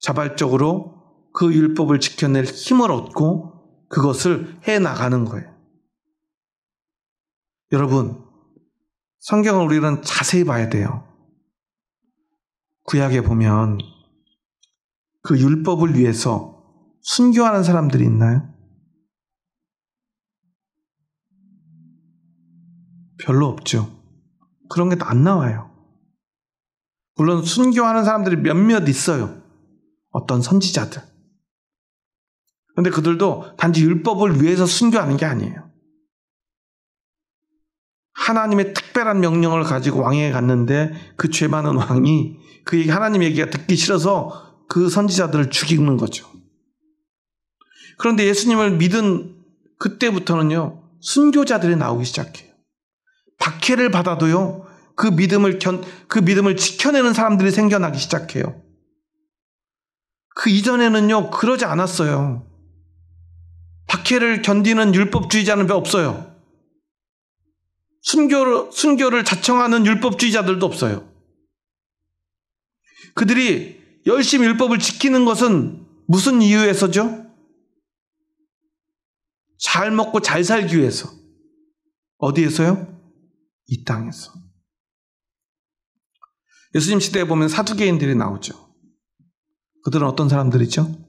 자발적으로 그 율법을 지켜낼 힘을 얻고 그것을 해나가는 거예요. 여러분, 성경을 우리는 자세히 봐야 돼요. 구약에 보면 그 율법을 위해서 순교하는 사람들이 있나요? 별로 없죠. 그런 게 안 나와요. 물론 순교하는 사람들이 몇몇 있어요. 어떤 선지자들. 그런데 그들도 단지 율법을 위해서 순교하는 게 아니에요. 하나님의 특별한 명령을 가지고 왕에게 갔는데 그 죄 많은 왕이 그 하나님 얘기가 듣기 싫어서 그 선지자들을 죽이는 거죠. 그런데 예수님을 믿은 그때부터는요, 순교자들이 나오기 시작해요. 박해를 받아도요, 그 믿음을 지켜내는 사람들이 생겨나기 시작해요. 그 이전에는요, 그러지 않았어요. 박해를 견디는 율법주의자는 왜 없어요? 순교를 자청하는 율법주의자들도 없어요. 그들이 열심히 율법을 지키는 것은 무슨 이유에서죠? 잘 먹고 잘 살기 위해서. 어디에서요? 이 땅에서. 예수님 시대에 보면 사두개인들이 나오죠. 그들은 어떤 사람들이죠?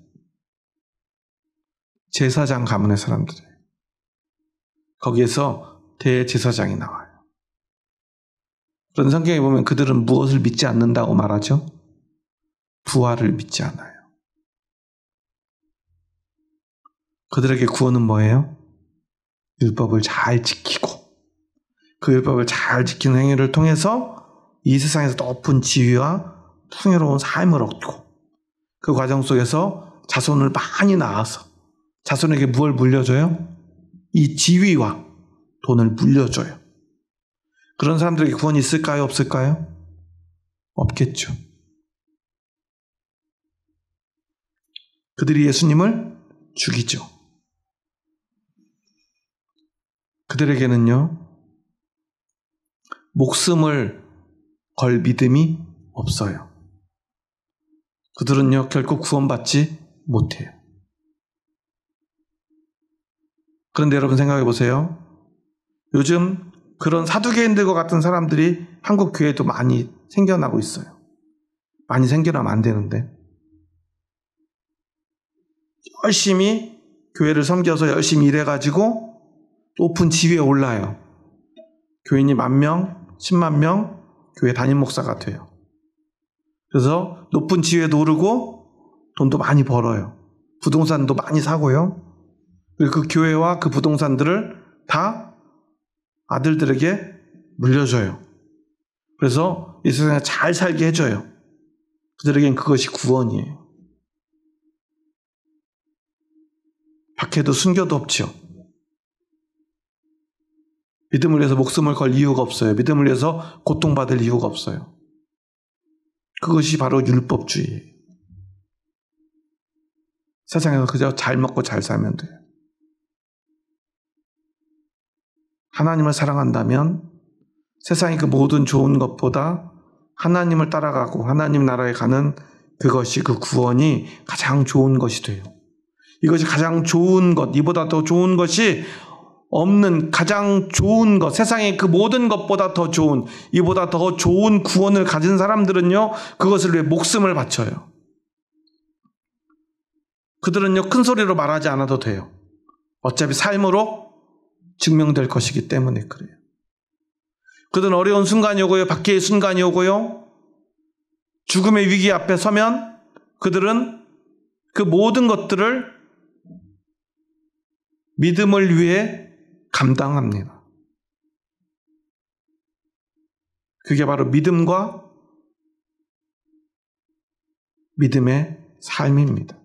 제사장 가문의 사람들이에요. 거기에서 대제사장이 나와요. 그런 성경에 보면 그들은 무엇을 믿지 않는다고 말하죠? 부활을 믿지 않아요. 그들에게 구원은 뭐예요? 율법을 잘 지키고 그 율법을 잘 지키는 행위를 통해서 이 세상에서 높은 지위와 풍요로운 삶을 얻고 그 과정 속에서 자손을 많이 낳아서 자손에게 무엇을 물려줘요? 이 지위와 돈을 물려줘요. 그런 사람들에게 구원이 있을까요? 없을까요? 없겠죠. 그들이 예수님을 죽이죠. 그들에게는요, 목숨을 걸 믿음이 없어요. 그들은요, 결국 구원받지 못해요. 그런데 여러분 생각해 보세요. 요즘 그런 사두개인들과 같은 사람들이 한국 교회에도 많이 생겨나고 있어요. 많이 생겨나면 안 되는데. 열심히 교회를 섬겨서 열심히 일해가지고 높은 지위에 올라요. 교인이 10,000명, 10만 명 교회 담임 목사가 돼요. 그래서 높은 지위에도 오르고 돈도 많이 벌어요. 부동산도 많이 사고요. 그리고 그 교회와 그 부동산들을 다 아들들에게 물려줘요. 그래서 이 세상에 잘 살게 해줘요. 그들에겐 그것이 구원이에요. 박해도 순교도 없죠. 믿음을 위해서 목숨을 걸 이유가 없어요. 믿음을 위해서 고통받을 이유가 없어요. 그것이 바로 율법주의예요. 세상에서 그저 잘 먹고 잘 살면 돼요. 하나님을 사랑한다면 세상의 그 모든 좋은 것보다 하나님을 따라가고 하나님 나라에 가는 그것이, 그 구원이 가장 좋은 것이 돼요. 이것이 가장 좋은 것, 이보다 더 좋은 것이 없는 가장 좋은 것, 세상의 그 모든 것보다 더 좋은, 이보다 더 좋은 구원을 가진 사람들은요, 그것을 위해 목숨을 바쳐요. 그들은요, 큰 소리로 말하지 않아도 돼요. 어차피 삶으로 증명될 것이기 때문에 그래요. 그들은 어려운 순간이 오고요, 박해의 순간이 오고요, 죽음의 위기 앞에 서면 그들은 그 모든 것들을 믿음을 위해 감당합니다. 그게 바로 믿음과 믿음의 삶입니다.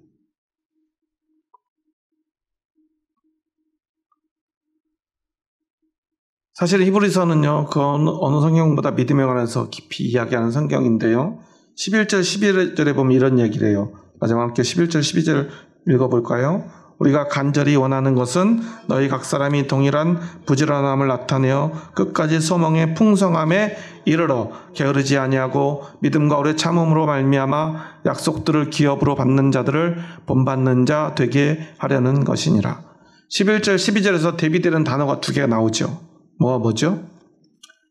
사실 히브리서는요, 그 어느 성경보다 믿음에 관해서 깊이 이야기하는 성경인데요. 11절, 11절에 보면 이런 얘기를 해요. 마지막 함께 11절, 12절 읽어볼까요? 우리가 간절히 원하는 것은 너희 각 사람이 동일한 부지런함을 나타내어 끝까지 소망의 풍성함에 이르러 게으르지 아니하고 믿음과 오래 참음으로 말미암아 약속들을 기업으로 받는 자들을 본받는 자 되게 하려는 것이니라. 11절, 12절에서 대비되는 단어가 두 개가 나오죠. 뭐죠?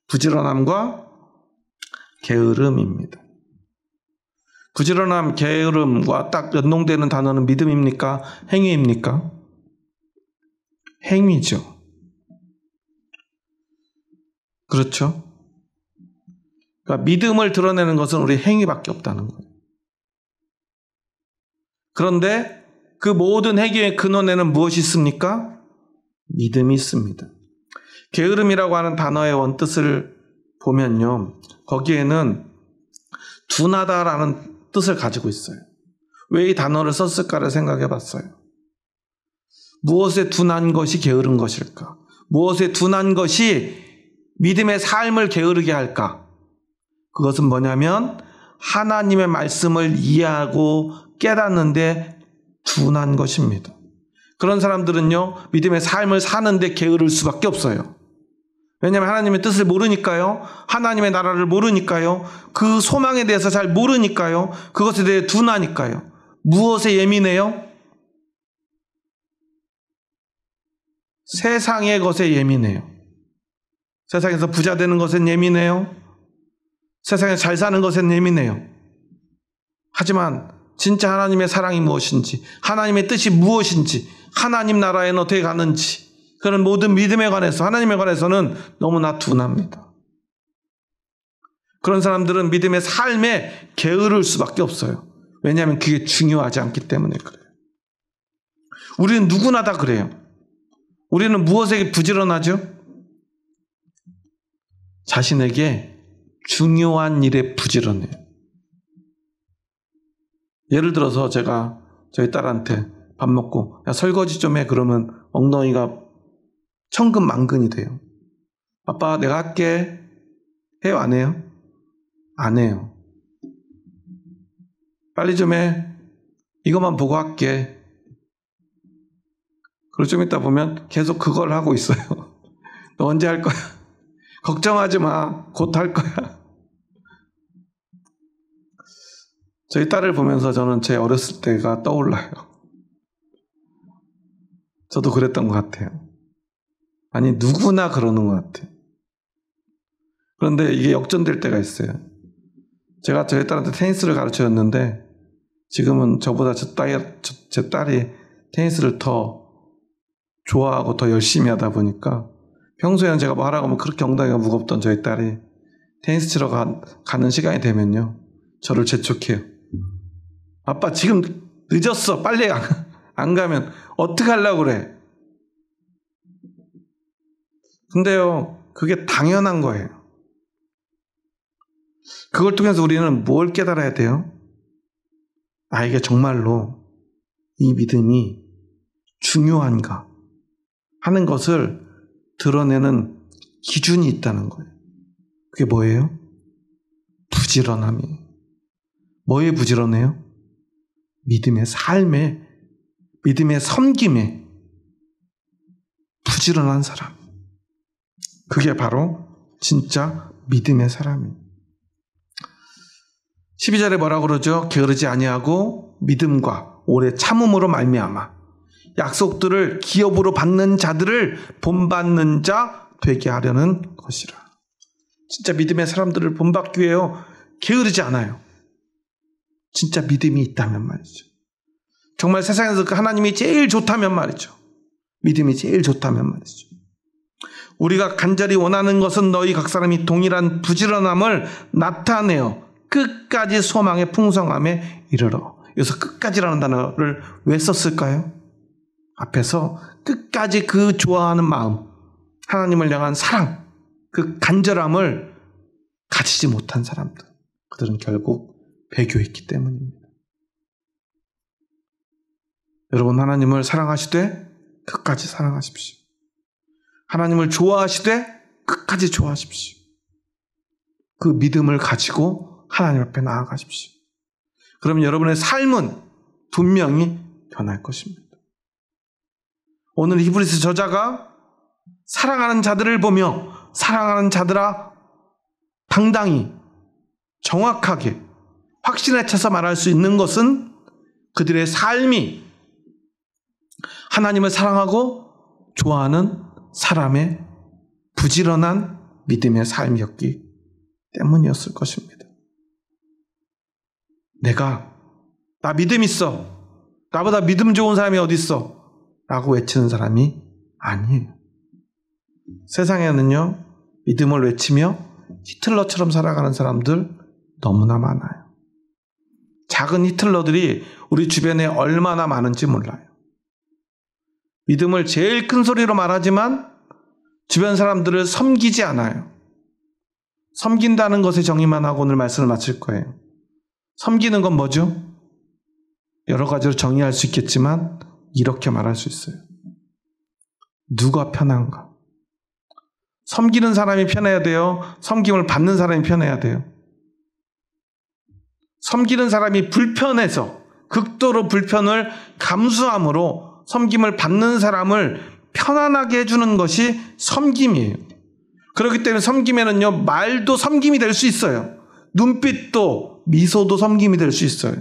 부지런함과 게으름입니다. 부지런함, 게으름과 딱 연동되는 단어는 믿음입니까? 행위입니까? 행위죠. 그렇죠? 그러니까 믿음을 드러내는 것은 우리 행위밖에 없다는 거예요. 그런데 그 모든 행위의 근원에는 무엇이 있습니까? 믿음이 있습니다. 게으름이라고 하는 단어의 원뜻을 보면요, 거기에는 둔하다라는 뜻을 가지고 있어요. 왜 이 단어를 썼을까를 생각해 봤어요. 무엇에 둔한 것이 게으른 것일까? 무엇에 둔한 것이 믿음의 삶을 게으르게 할까? 그것은 뭐냐면 하나님의 말씀을 이해하고 깨닫는데 둔한 것입니다. 그런 사람들은요, 믿음의 삶을 사는데 게으를 수밖에 없어요. 왜냐하면 하나님의 뜻을 모르니까요. 하나님의 나라를 모르니까요. 그 소망에 대해서 잘 모르니까요. 그것에 대해 둔하니까요. 무엇에 예민해요? 세상의 것에 예민해요. 세상에서 부자 되는 것엔 예민해요. 세상에 잘 사는 것엔 예민해요. 하지만 진짜 하나님의 사랑이 무엇인지, 하나님의 뜻이 무엇인지, 하나님 나라에는 어떻게 가는지, 그런 모든 믿음에 관해서, 하나님에 관해서는 너무나 둔합니다. 그런 사람들은 믿음의 삶에 게으를 수밖에 없어요. 왜냐하면 그게 중요하지 않기 때문에 그래요. 우리는 누구나 다 그래요. 우리는 무엇에 부지런하죠? 자신에게 중요한 일에 부지런해요. 예를 들어서 제가 저희 딸한테 밥 먹고 야, 설거지 좀 해. 그러면 엉덩이가 천근만근이 돼요. 아빠 내가 할게. 해요? 안 해요? 안 해요. 빨리 좀 해. 이것만 보고 할게. 그리고 좀 있다 보면 계속 그걸 하고 있어요. 너 언제 할 거야? 걱정하지 마. 곧 할 거야. 저희 딸을 보면서 저는 제 어렸을 때가 떠올라요. 저도 그랬던 것 같아요. 아니 누구나 그러는 것 같아요. 그런데 이게 역전될 때가 있어요. 제가 저희 딸한테 테니스를 가르쳐줬는데 지금은 저보다 제 딸이 테니스를 더 좋아하고 더 열심히 하다 보니까 평소에는 제가 뭐 하라고 하면 그렇게 엉덩이가 무겁던 저희 딸이 테니스 치러 가는 시간이 되면요, 저를 재촉해요. 아빠 지금 늦었어. 빨리 안 가면 어떻게 하려고 그래? 근데요, 그게 당연한 거예요. 그걸 통해서 우리는 뭘 깨달아야 돼요? 아, 이게 정말로 이 믿음이 중요한가 하는 것을 드러내는 기준이 있다는 거예요. 그게 뭐예요? 부지런함이에요. 뭐에 부지런해요? 믿음의 삶에, 믿음의 섬김에 부지런한 사람. 그게 바로 진짜 믿음의 사람이에요. 12절에 뭐라고 그러죠? 게으르지 아니하고 믿음과 오래 참음으로 말미암아 약속들을 기업으로 받는 자들을 본받는 자 되게 하려는 것이라. 진짜 믿음의 사람들을 본받기 위해요. 게으르지 않아요. 진짜 믿음이 있다면 말이죠. 정말 세상에서 그 하나님이 제일 좋다면 말이죠. 믿음이 제일 좋다면 말이죠. 우리가 간절히 원하는 것은 너희 각 사람이 동일한 부지런함을 나타내어 끝까지 소망의 풍성함에 이르러. 여기서 끝까지라는 단어를 왜 썼을까요? 앞에서 끝까지 그 좋아하는 마음, 하나님을 향한 사랑, 그 간절함을 가지지 못한 사람들, 그들은 결국 배교했기 때문입니다. 여러분, 하나님을 사랑하시되 끝까지 사랑하십시오. 하나님을 좋아하시되 끝까지 좋아하십시오. 그 믿음을 가지고 하나님 앞에 나아가십시오. 그러면 여러분의 삶은 분명히 변할 것입니다. 오늘 히브리서 저자가 사랑하는 자들을 보며 사랑하는 자들아 당당히 정확하게 확신에 차서 말할 수 있는 것은 그들의 삶이 하나님을 사랑하고 좋아하는 사람의 부지런한 믿음의 삶이었기 때문이었을 것입니다. 나 믿음 있어. 나보다 믿음 좋은 사람이 어디 있어? 라고 외치는 사람이 아니에요. 세상에는요, 믿음을 외치며 히틀러처럼 살아가는 사람들 너무나 많아요. 작은 히틀러들이 우리 주변에 얼마나 많은지 몰라요. 믿음을 제일 큰 소리로 말하지만 주변 사람들을 섬기지 않아요. 섬긴다는 것의 정의만 하고 오늘 말씀을 마칠 거예요. 섬기는 건 뭐죠? 여러 가지로 정의할 수 있겠지만 이렇게 말할 수 있어요. 누가 편한가? 섬기는 사람이 편해야 돼요? 섬김을 받는 사람이 편해야 돼요? 섬기는 사람이 불편해서 극도로 불편을 감수함으로 섬김을 받는 사람을 편안하게 해주는 것이 섬김이에요. 그렇기 때문에 섬김에는요, 말도 섬김이 될 수 있어요. 눈빛도, 미소도 섬김이 될 수 있어요.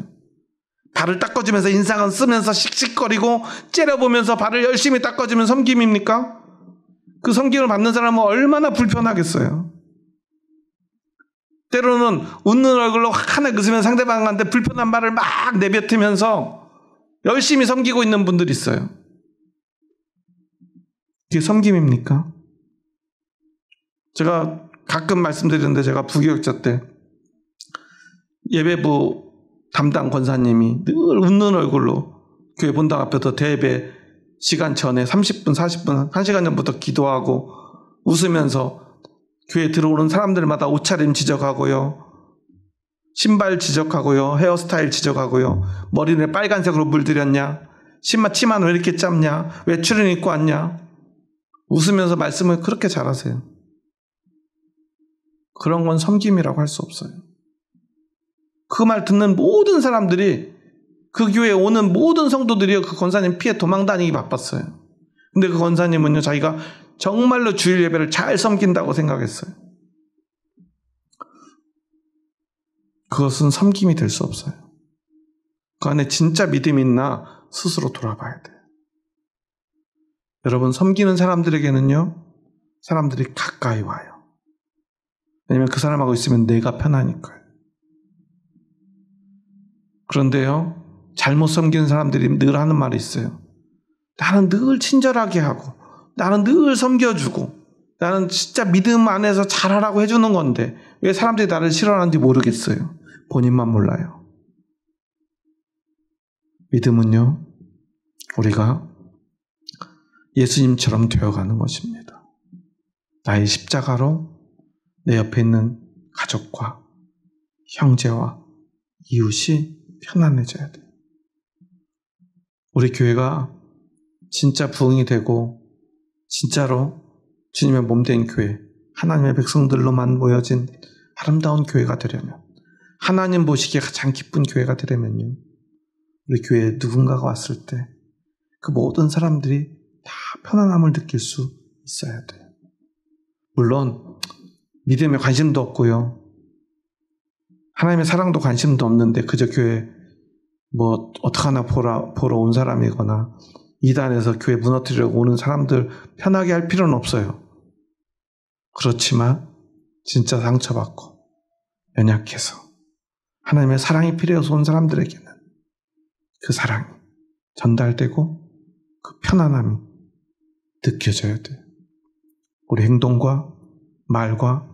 발을 닦아주면서 인상은 쓰면서 씩씩거리고 째려보면서 발을 열심히 닦아주면 섬김입니까? 그 섬김을 받는 사람은 얼마나 불편하겠어요. 때로는 웃는 얼굴로 환하게 웃으면 상대방한테 불편한 말을 막 내뱉으면서 열심히 섬기고 있는 분들이 있어요. 그게 섬김입니까? 제가 가끔 말씀드리는데, 제가 부교육자 때 예배부 담당 권사님이 늘 웃는 얼굴로 교회 본당 앞에서 대예배 시간 전에 30분, 40분, 1시간 전부터 기도하고 웃으면서 교회 들어오는 사람들마다 옷차림 지적하고요, 신발 지적하고요, 헤어스타일 지적하고요, 머리를 빨간색으로 물들였냐, 치마는 왜 이렇게 짧냐, 왜 추리닝 입고 왔냐, 웃으면서 말씀을 그렇게 잘하세요. 그런 건 섬김이라고 할 수 없어요. 그 말 듣는 모든 사람들이, 그 교회에 오는 모든 성도들이 그 권사님 피해 도망다니기 바빴어요. 근데 그 권사님은요, 자기가 정말로 주일 예배를 잘 섬긴다고 생각했어요. 그것은 섬김이 될 수 없어요. 그 안에 진짜 믿음이 있나 스스로 돌아봐야 돼요. 여러분, 섬기는 사람들에게는요, 사람들이 가까이 와요. 왜냐면 그 사람하고 있으면 내가 편하니까요. 그런데요, 잘못 섬기는 사람들이 늘 하는 말이 있어요. 나는 늘 친절하게 하고, 나는 늘 섬겨주고, 나는 진짜 믿음 안에서 잘하라고 해주는 건데 왜 사람들이 나를 싫어하는지 모르겠어요. 본인만 몰라요. 믿음은요, 우리가 예수님처럼 되어가는 것입니다. 나의 십자가로 내 옆에 있는 가족과 형제와 이웃이 편안해져야 돼요. 우리 교회가 진짜 부흥이 되고 진짜로 주님의 몸된 교회, 하나님의 백성들로만 모여진 아름다운 교회가 되려면, 하나님 보시기에 가장 기쁜 교회가 되려면요, 우리 교회에 누군가가 왔을 때 그 모든 사람들이 다 편안함을 느낄 수 있어야 돼요. 물론 믿음에 관심도 없고요, 하나님의 사랑도 관심도 없는데 그저 교회 뭐 어떡하나 보러 온 사람이거나 이단에서 교회 무너뜨리려고 오는 사람들 편하게 할 필요는 없어요. 그렇지만 진짜 상처받고 연약해서 하나님의 사랑이 필요해서 온 사람들에게는 그 사랑이 전달되고 그 편안함이 느껴져야 돼요. 우리 행동과 말과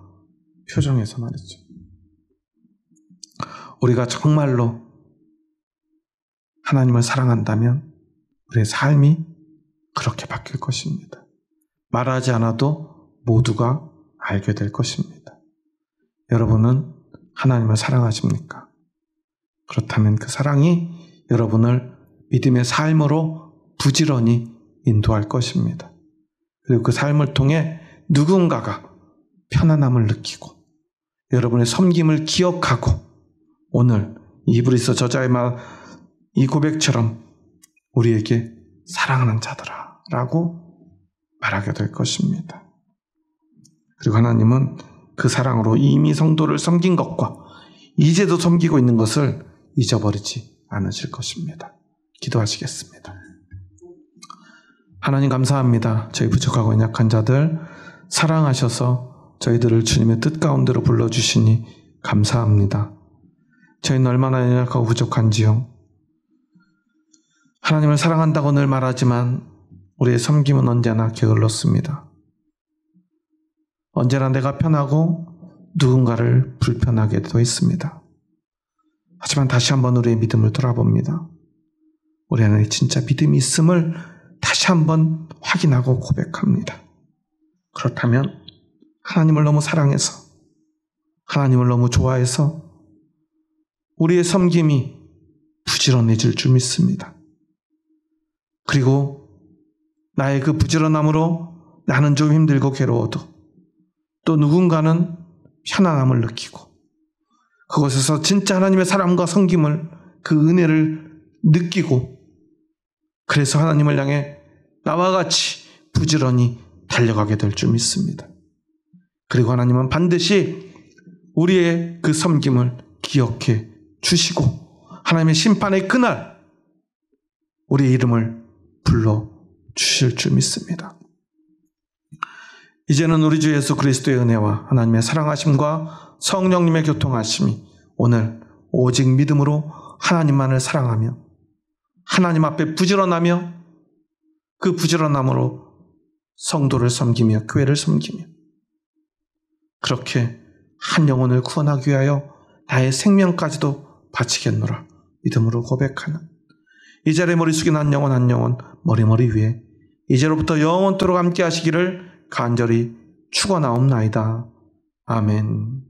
표정에서 말이죠. 우리가 정말로 하나님을 사랑한다면 우리의 삶이 그렇게 바뀔 것입니다. 말하지 않아도 모두가 알게 될 것입니다. 여러분은 하나님을 사랑하십니까? 그렇다면 그 사랑이 여러분을 믿음의 삶으로 부지런히 인도할 것입니다. 그리고 그 삶을 통해 누군가가 편안함을 느끼고 여러분의 섬김을 기억하고 오늘 이브리서 저자의 말, 이 고백처럼 우리에게 사랑하는 자들아 라고 말하게 될 것입니다. 그리고 하나님은 그 사랑으로 이미 성도를 섬긴 것과 이제도 섬기고 있는 것을 잊어버리지 않으실 것입니다. 기도하시겠습니다. 하나님 감사합니다. 저희 부족하고 연약한 자들 사랑하셔서 저희들을 주님의 뜻 가운데로 불러주시니 감사합니다. 저희는 얼마나 연약하고 부족한지요. 하나님을 사랑한다고 늘 말하지만 우리의 섬김은 언제나 게을렀습니다. 언제나 내가 편하고 누군가를 불편하게도 했습니다. 하지만 다시 한번 우리의 믿음을 돌아봅니다. 우리 안에 진짜 믿음이 있음을 다시 한번 확인하고 고백합니다. 그렇다면 하나님을 너무 사랑해서, 하나님을 너무 좋아해서 우리의 섬김이 부지런해질 줄 믿습니다. 그리고 나의 그 부지런함으로 나는 좀 힘들고 괴로워도 또 누군가는 편안함을 느끼고 그곳에서 진짜 하나님의 사랑과 섬김을, 그 은혜를 느끼고 그래서 하나님을 향해 나와 같이 부지런히 달려가게 될 줄 믿습니다. 그리고 하나님은 반드시 우리의 그 섬김을 기억해 주시고 하나님의 심판의 그날 우리의 이름을 불러 주실 줄 믿습니다. 이제는 우리 주 예수 그리스도의 은혜와 하나님의 사랑하심과 성령님의 교통하심이 오늘 오직 믿음으로 하나님만을 사랑하며 하나님 앞에 부지런하며 그 부지런함으로 성도를 섬기며 교회를 섬기며 그렇게 한 영혼을 구원하기 위하여 나의 생명까지도 바치겠노라 믿음으로 고백하는 이 자리에 머리 숙인 한 영혼 머리 위에 이제로부터 영원토록 함께 하시기를 간절히 축원하옵나이다. 아멘.